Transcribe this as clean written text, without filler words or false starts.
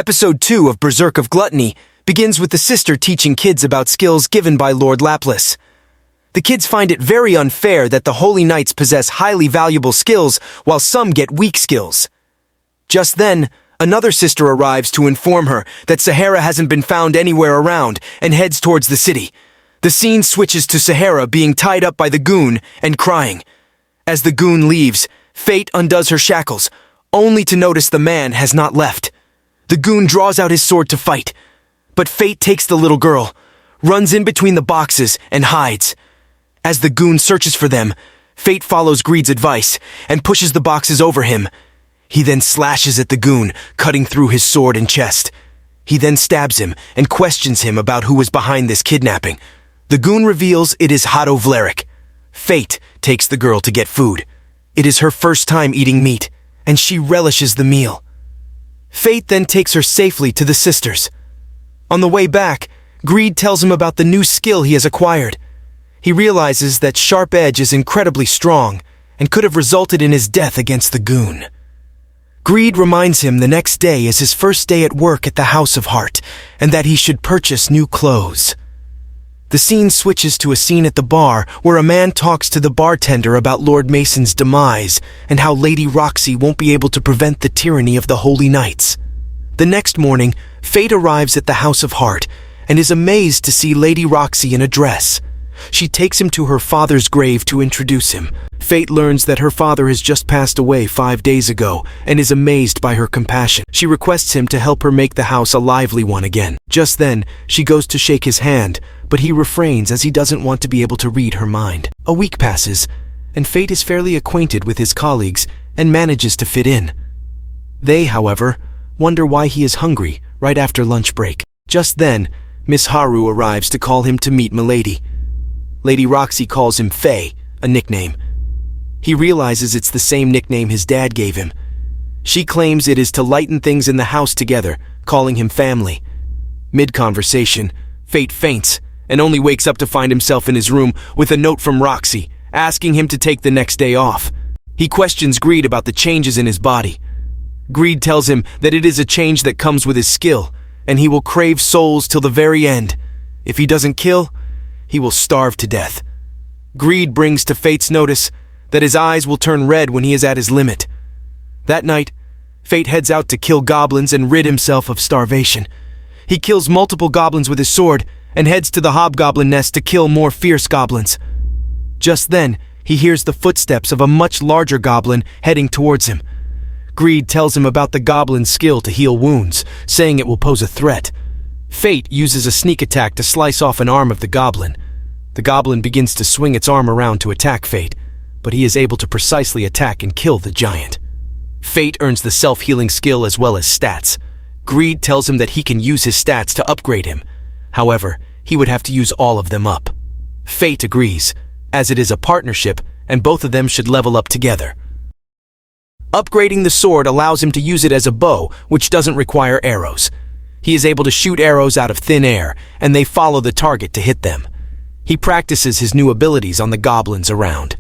Episode 2 of Berserk of Gluttony begins with the sister teaching kids about skills given by Lord Laplace. The kids find it very unfair that the Holy Knights possess highly valuable skills while some get weak skills. Just then, another sister arrives to inform her that Sahara hasn't been found anywhere around and heads towards the city. The scene switches to Sahara being tied up by the goon and crying. As the goon leaves, Fate undoes her shackles, only to notice the man has not left. The goon draws out his sword to fight, but Fate takes the little girl, runs in between the boxes, and hides. As the goon searches for them, Fate follows Greed's advice and pushes the boxes over him. He then slashes at the goon, cutting through his sword and chest. He then stabs him and questions him about who was behind this kidnapping. The goon reveals it is Hado Vlerick. Fate takes the girl to get food. It is her first time eating meat, and she relishes the meal. Fate then takes her safely to the sisters. On the way back, Greed tells him about the new skill he has acquired. He realizes that Sharp Edge is incredibly strong and could have resulted in his death against the goon. Greed reminds him the next day is his first day at work at the House of Heart and that he should purchase new clothes. The scene switches to a scene at the bar where a man talks to the bartender about Lord Mason's demise and how Lady Roxy won't be able to prevent the tyranny of the Holy Knights. The next morning, Fate arrives at the House of Heart and is amazed to see Lady Roxy in a dress. She takes him to her father's grave to introduce him. Fate learns that her father has just passed away 5 days ago and is amazed by her compassion. She requests him to help her make the house a lively one again. Just then, she goes to shake his hand, but he refrains as he doesn't want to be able to read her mind. A week passes, and Fate is fairly acquainted with his colleagues and manages to fit in. They, however, wonder why he is hungry right after lunch break. Just then, Miss Haru arrives to call him to meet Milady. Lady Roxy calls him Faye, a nickname. He realizes it's the same nickname his dad gave him. She claims it is to lighten things in the house together, calling him family. Mid-conversation, Fate faints and only wakes up to find himself in his room with a note from Roxy, asking him to take the next day off. He questions Greed about the changes in his body. Greed tells him that it is a change that comes with his skill, and he will crave souls till the very end. If he doesn't kill, he will starve to death. Greed brings to Fate's notice that his eyes will turn red when he is at his limit. That night, Fate heads out to kill goblins and rid himself of starvation. He kills multiple goblins with his sword and heads to the hobgoblin nest to kill more fierce goblins. Just then, he hears the footsteps of a much larger goblin heading towards him. Greed tells him about the goblin's skill to heal wounds, saying it will pose a threat. Fate uses a sneak attack to slice off an arm of the goblin. The goblin begins to swing its arm around to attack Fate, but he is able to precisely attack and kill the giant. Fate earns the self-healing skill as well as stats. Greed tells him that he can use his stats to upgrade him. However, he would have to use all of them up. Fate agrees, as it is a partnership and both of them should level up together. Upgrading the sword allows him to use it as a bow, which doesn't require arrows. He is able to shoot arrows out of thin air, and they follow the target to hit them. He practices his new abilities on the goblins around.